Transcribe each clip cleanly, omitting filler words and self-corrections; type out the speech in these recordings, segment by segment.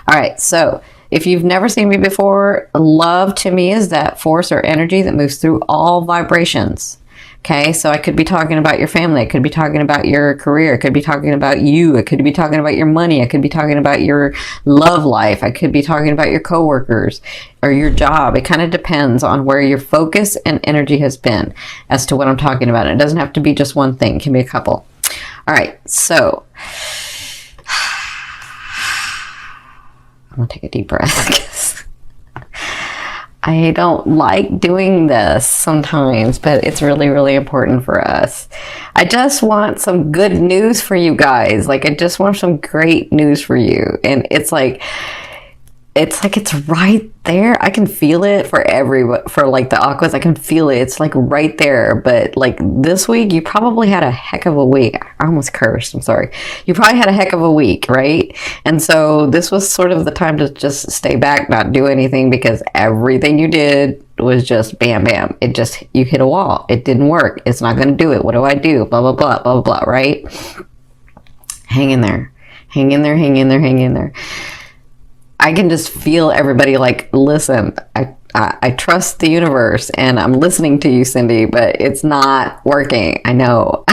All right, so if you've never seen me before, love to me is that force or energy that moves through all vibrations. Okay, so I could be talking about your family. I could be talking about your career. I could be talking about you. I could be talking about your money. I could be talking about your love life. I could be talking about your coworkers or your job. It kind of depends on where your focus and energy has been as to what I'm talking about. It doesn't have to be just one thing. It can be a couple. All right, so I'm going to take a deep breath, because I don't like doing this sometimes, but it's really, really important for us. I just want some good news for you guys. Like, I just want some great news for you. And it's like it's right there. I can feel it for like the Aquas. I can feel it. It's like right there. But like this week, you probably had a heck of a week. I almost cursed. I'm sorry. You probably had a heck of a week, right? And so this was sort of the time to just stay back, not do anything, because everything you did was just bam, bam. You hit a wall. It didn't work. It's not going to do it. What do I do? Blah, blah, blah, blah, blah, blah, right? Hang in there. Hang in there, hang in there, hang in there. I can just feel everybody like, listen, I trust the universe and I'm listening to you, Cindy, but it's not working. I know.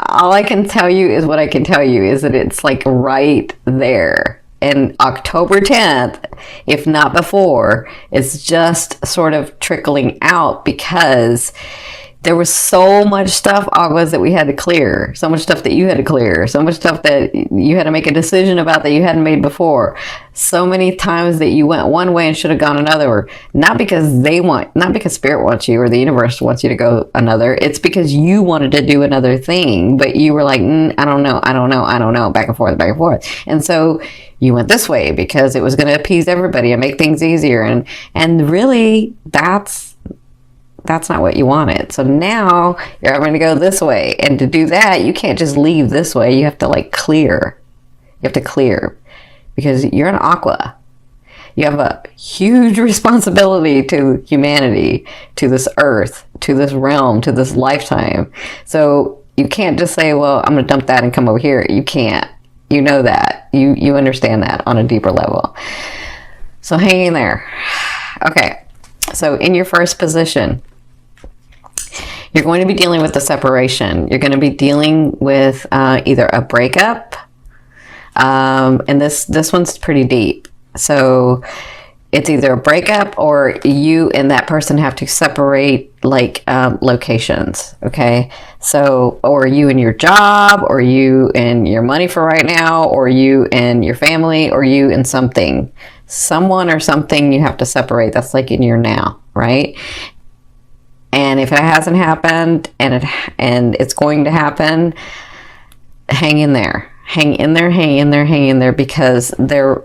All I can tell you is what I can tell you is that it's like right there. And October 10th, if not before, it's just sort of trickling out, because there was so much stuff, Aguas, that we had to clear. So much stuff that you had to clear. So much stuff that you had to make a decision about that you hadn't made before. So many times that you went one way and should have gone another. Not because Spirit wants you or the universe wants you to go another. It's because you wanted to do another thing, but you were like, I don't know, back and forth, back and forth. And so you went this way because it was going to appease everybody and make things easier. And really, that's not what you wanted. So now you're going to go this way. And to do that, you can't just leave this way. You have to like clear. You have to clear, because you're an Aqua. You have a huge responsibility to humanity, to this earth, to this realm, to this lifetime. So you can't just say, well, I'm going to dump that and come over here. You can't. You know that. You understand that on a deeper level. So hang in there. Okay. So in your first position, you're going to be dealing with the separation. You're going to be dealing with either a breakup, and this one's pretty deep. So it's either a breakup or you and that person have to separate, like locations, okay? So, or you and your job, or you and your money for right now, or you and your family, or you and something. Someone or something you have to separate. That's like in your now, right? And if it hasn't happened and it's going to happen, hang in there. Hang in there, hang in there, hang in there, because their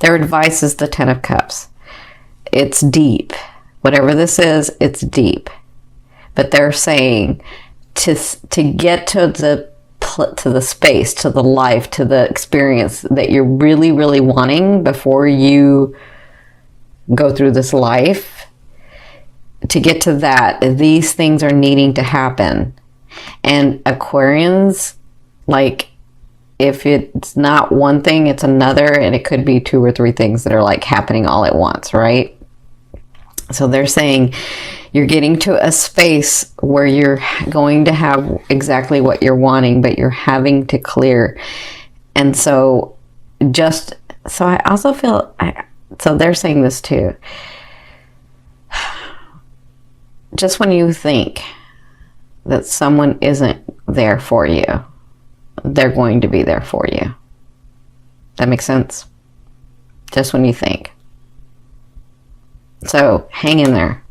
advice is the 10 of Cups. It's deep. Whatever this is, it's deep. But they're saying to get to the space, to the life, to the experience that you're really, really wanting before you go through this life, to get to that, these things are needing to happen. And Aquarians, like, if it's not one thing, it's another, and it could be 2 or 3 things that are like happening all at once, right? So they're saying you're getting to a space where you're going to have exactly what you're wanting, but you're having to clear. And so I also feel, so they're saying this too. Just when you think that someone isn't there for you, they're going to be there for you. That makes sense? Just when you think. So hang in there.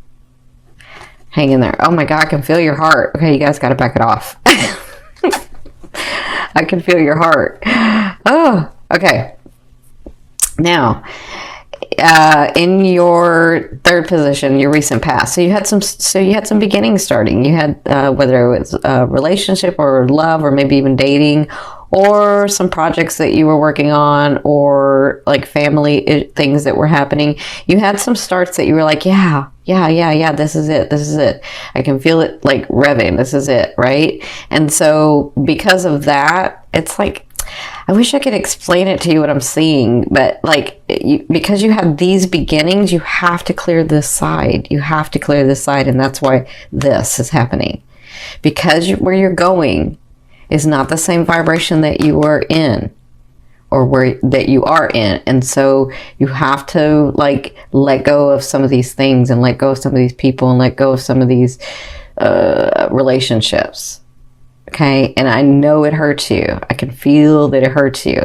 Hang in there. Oh my God, I can feel your heart. Okay, you guys got to back it off. I can feel your heart. Oh, okay. Now, in your third position, your recent past. So you had some beginnings starting. You had whether it was a relationship or love or maybe even dating, or some projects that you were working on, or like family things that were happening. You had some starts that you were like, yeah, this is it. I can feel it like revving. This is it, right? And so because of that, it's like, I wish I could explain it to you what I'm seeing, but like, because you have these beginnings, you have to clear this side. You have to clear this side, and that's why this is happening. Because where you're going is not the same vibration that you were in, or that you are in. And so you have to like let go of some of these things, and let go of some of these people, and let go of some of these relationships. Okay, and I know it hurts you. I can feel that it hurts you.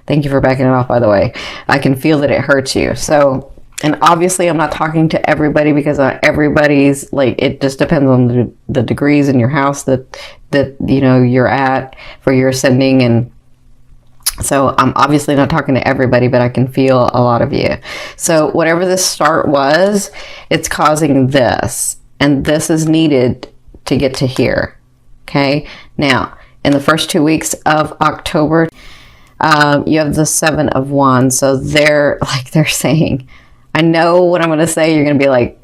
Thank you for backing it off, by the way. I can feel that it hurts you. So, and obviously I'm not talking to everybody, because everybody's like, it just depends on the degrees in your house that you know you're at for your ascending. And so I'm obviously not talking to everybody, but I can feel a lot of you. So whatever this start was, it's causing this, and this is needed to get to here. Okay, now in the first 2 weeks of October, you have the 7 of Wands. So they're saying, I know what I'm going to say. You're going to be like,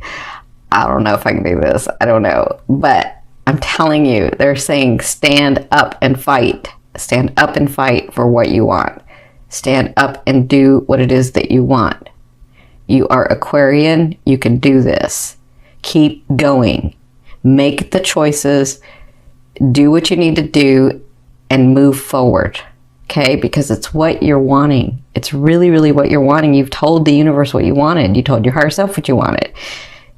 I don't know if I can do this. I don't know. But I'm telling you, they're saying stand up and fight. Stand up and fight for what you want. Stand up and do what it is that you want. You are Aquarian. You can do this. Keep going. Make the choices. Do what you need to do and move forward, okay? Because it's what you're wanting. It's really, really what you're wanting. You've told the universe what you wanted. You told your higher self what you wanted.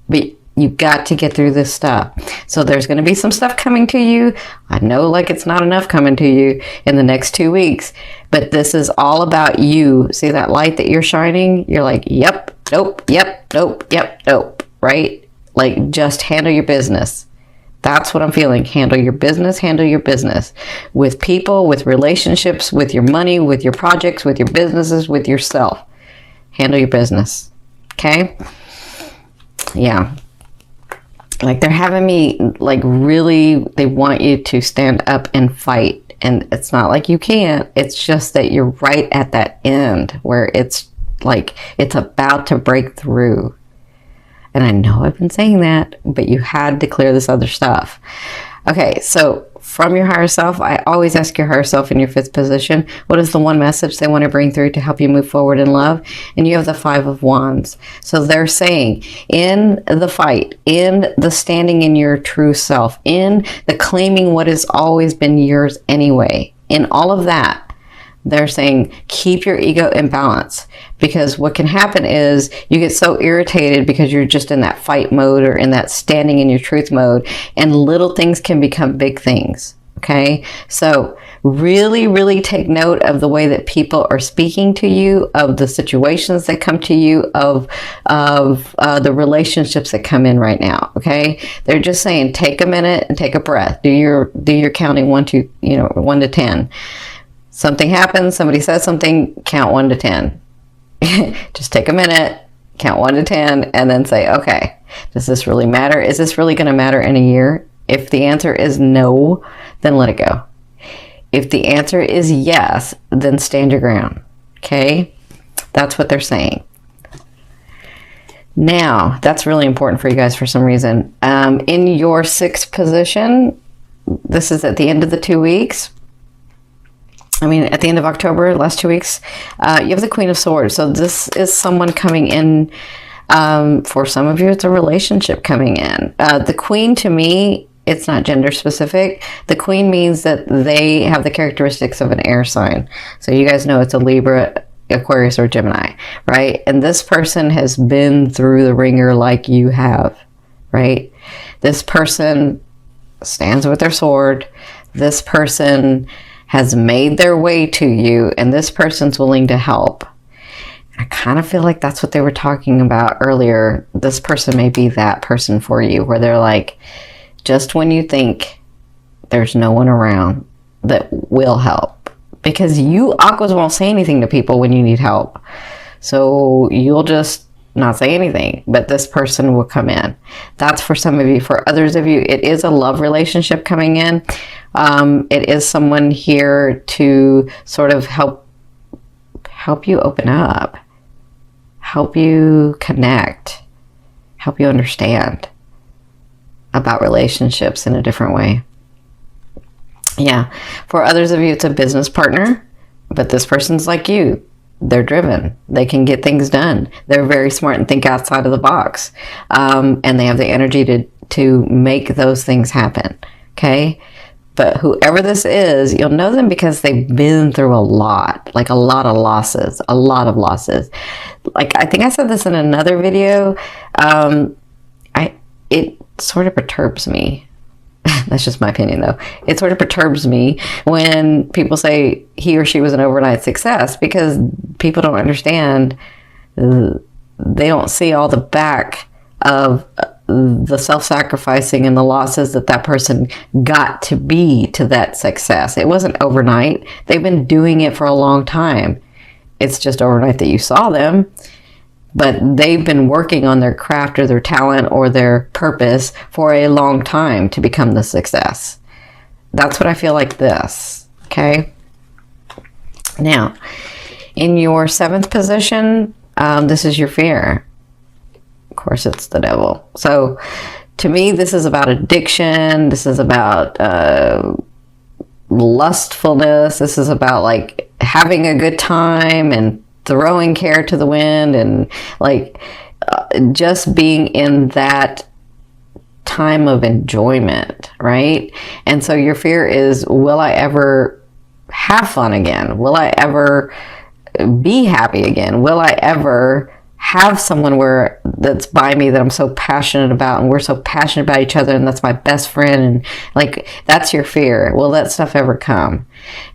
But you've got to get through this stuff. So there's going to be some stuff coming to you. I know like it's not enough coming to you in the next 2 weeks, but this is all about you. See that light that you're shining? You're like, yep, nope, yep, nope, yep, nope, right? Like, just handle your business. That's what I'm feeling. Handle your business with people, with relationships, with your money, with your projects, with your businesses, with yourself. Handle your business. Okay? Yeah. Like, they're having me, like, really, they want you to stand up and fight. And it's not like you can't. It's just that you're right at that end where it's like, it's about to break through. And I know I've been saying that, but you had to clear this other stuff. Okay, so from your higher self, I always ask your higher self in your 5th position, what is the one message they want to bring through to help you move forward in love? And you have the 5 of Wands. So they're saying, in the fight, in the standing in your true self, in the claiming what has always been yours anyway, in all of that, they're saying, keep your ego in balance, because what can happen is you get so irritated because you're just in that fight mode or in that standing in your truth mode, and little things can become big things. Okay. So really, really take note of the way that people are speaking to you, of the situations that come to you, of the relationships that come in right now. Okay. They're just saying, take a minute and take a breath. Do your counting 1 to 10. Something happens, somebody says something, count 1 to 10. Just take a minute, count 1 to 10, and then say, okay, does this really matter? Is this really going to matter in a year? If the answer is no, then let it go. If the answer is yes, then stand your ground. Okay? That's what they're saying. Now, that's really important for you guys for some reason. In your 6th position, this is at the end of the 2 weeks. At the end of October, last 2 weeks, you have the Queen of Swords. So this is someone coming in. For some of you, it's a relationship coming in. The Queen, to me, it's not gender specific. The Queen means that they have the characteristics of an air sign. So you guys know it's a Libra, Aquarius, or Gemini, right? And this person has been through the ringer like you have, right? This person stands with their sword. This person has made their way to you, and this person's willing to help. I kind of feel like that's what they were talking about earlier. This person may be that person for you, where they're like, just when you think there's no one around that will help. Because you Aquas won't say anything to people when you need help. So you'll just not say anything, but this person will come in. That's for some of you. For others of you, it is a love relationship coming in. It is someone here to sort of help you open up, help you connect, help you understand about relationships in a different way. Yeah. For others of you, it's a business partner, but this person's like you. They're driven. They can get things done. They're very smart and think outside of the box. And they have the energy to make those things happen. Okay? But whoever this is, you'll know them because they've been through a lot. Like a lot of losses. A lot of losses. Like, I think I said this in another video. It sort of perturbs me. That's just my opinion, though. It sort of perturbs me when people say he or she was an overnight success, because people don't understand. They don't see all the back of the self-sacrificing and the losses that person got to be to that success. It wasn't overnight. They've been doing it for a long time. It's just overnight that you saw them. But they've been working on their craft or their talent or their purpose for a long time to become the success. That's what I feel like this. Okay. Now, in your 7th position, this is your fear. Of course, it's the devil. So to me, this is about addiction. This is about lustfulness. This is about like having a good time and throwing care to the wind, and like just being in that time of enjoyment, right? And so your fear is, will I ever have fun again? Will I ever be happy again? Will I ever have someone that's by me that I'm so passionate about, and we're so passionate about each other, and that's my best friend, and like, that's your fear. Will that stuff ever come?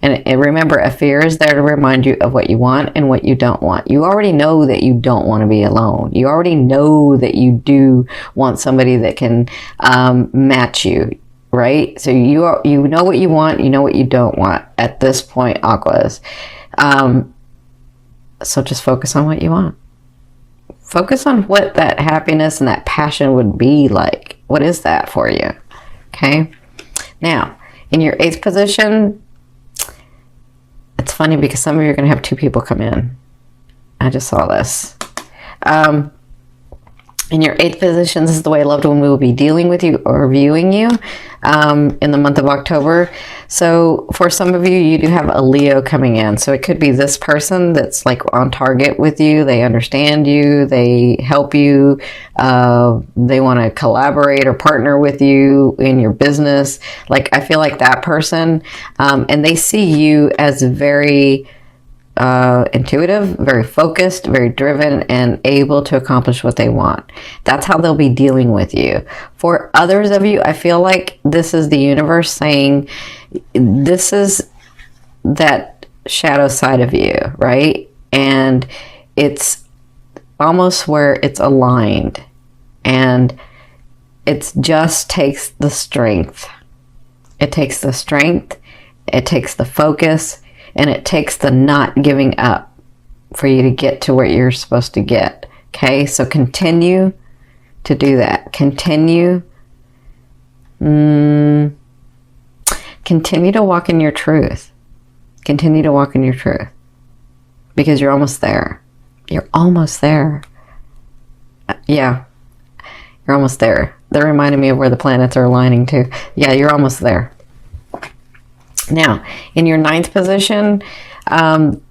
And remember, a fear is there to remind you of what you want and what you don't want. You already know that you don't want to be alone. You already know that you do want somebody that can match you, right? So you know what you want, you know what you don't want at this point, Aquas. So just focus on what you want. Focus on what that happiness and that passion would be like. What is that for you? Okay. Now, in your 8th position, it's funny because some of you are going to have 2 people come in. I just saw this. In your 8th position, this is the way a loved one will be dealing with you or viewing you in the month of October. So for some of you, you do have a Leo coming in. So it could be this person that's like on target with you. They understand you. They help you. They want to collaborate or partner with you in your business. Like, I feel like that person. And they see you as very intuitive, very focused, very driven, and able to accomplish what they want. That's how they'll be dealing with you. For others of you, I feel like this is the universe saying, this is that shadow side of you, right? And it's almost where it's aligned, and it just takes the strength. It takes the strength, it takes the focus, and it takes the not giving up for you to get to where you're supposed to get. Okay, so continue to do that. Continue to walk in your truth. Continue to walk in your truth. Because you're almost there. You're almost there. Yeah, you're almost there. That reminded me of where the planets are aligning to. Yeah, you're almost there. Now, in your 9th position,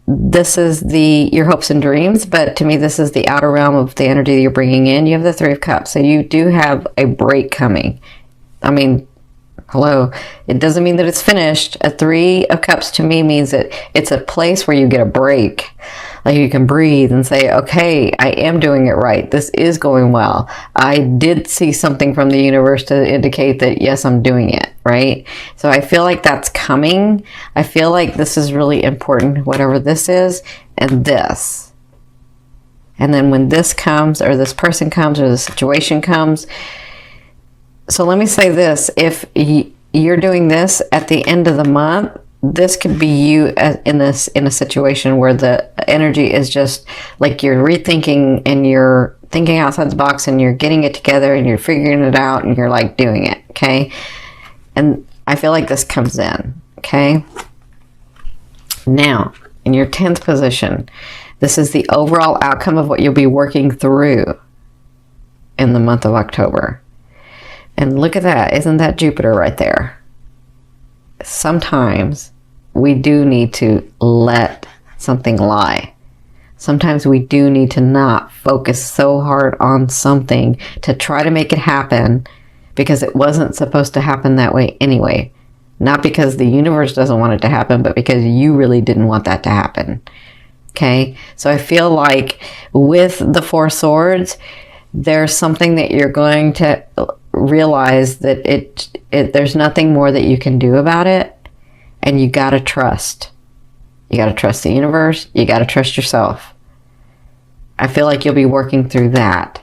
this is your hopes and dreams, but to me, this is the outer realm of the energy that you're bringing in. You have the 3 of Cups, so you do have a break coming. I mean, hello, it doesn't mean that it's finished. A 3 of Cups to me means that it's a place where you get a break. Like, you can breathe and say, okay, I am doing it right. This is going well. I did see something from the universe to indicate that, yes, I'm doing it, right? So I feel like that's coming. I feel like this is really important, whatever this is, and this. And then when this comes, or this person comes, or the situation comes. So let me say this. If you're doing this at the end of the month, this could be you in a situation where the energy is just like you're rethinking and you're thinking outside the box and you're getting it together and you're figuring it out and you're like doing it, okay? And I feel like this comes in, okay? Now, in your 10th position, this is the overall outcome of what you'll be working through in the month of October. And look at that. Isn't that Jupiter right there? Sometimes we do need to let something lie. Sometimes we do need to not focus so hard on something to try to make it happen because it wasn't supposed to happen that way anyway. Not because the universe doesn't want it to happen, but because you really didn't want that to happen. Okay? So I feel like with the Four Swords, there's something that you're going to realize that there's nothing more that you can do about it, and you got to trust. You got to trust the universe. You got to trust yourself. I feel like you'll be working through that.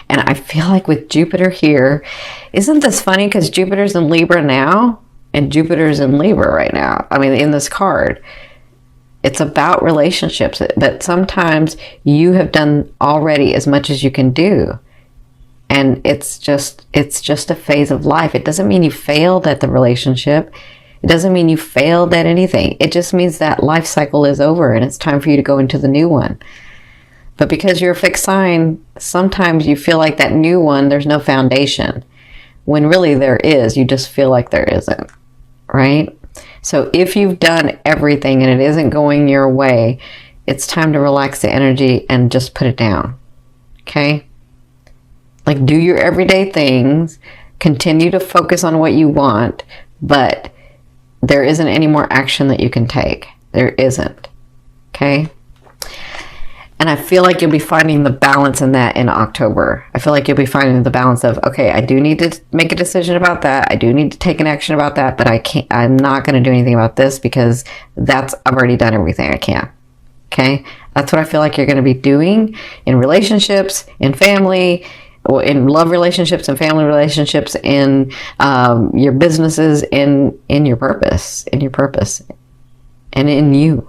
And I feel like with Jupiter here, isn't this funny? Because Jupiter's in Libra now, and Jupiter's in Libra right now. I mean, in this card. It's about relationships. But sometimes you have done already as much as you can do. And it's just a phase of life. It doesn't mean you failed at the relationship. It doesn't mean you failed at anything. It just means that life cycle is over and it's time for you to go into the new one. But because you're a fixed sign, sometimes you feel like that new one, there's no foundation. When really there is, you just feel like there isn't, right? So if you've done everything and it isn't going your way, it's time to relax the energy and just put it down, okay? Like, do your everyday things, continue to focus on what you want, but there isn't any more action that you can take. There isn't, okay? And I feel like you'll be finding the balance in that in October. I feel like you'll be finding the balance of, okay, I do need to make a decision about that. I do need to take an action about that, but I'm not going to do anything about this because I've already done everything I can. Okay? That's what I feel like you're going to be doing in relationships, in family, in love relationships and family relationships, in your businesses, in your purpose, and in you.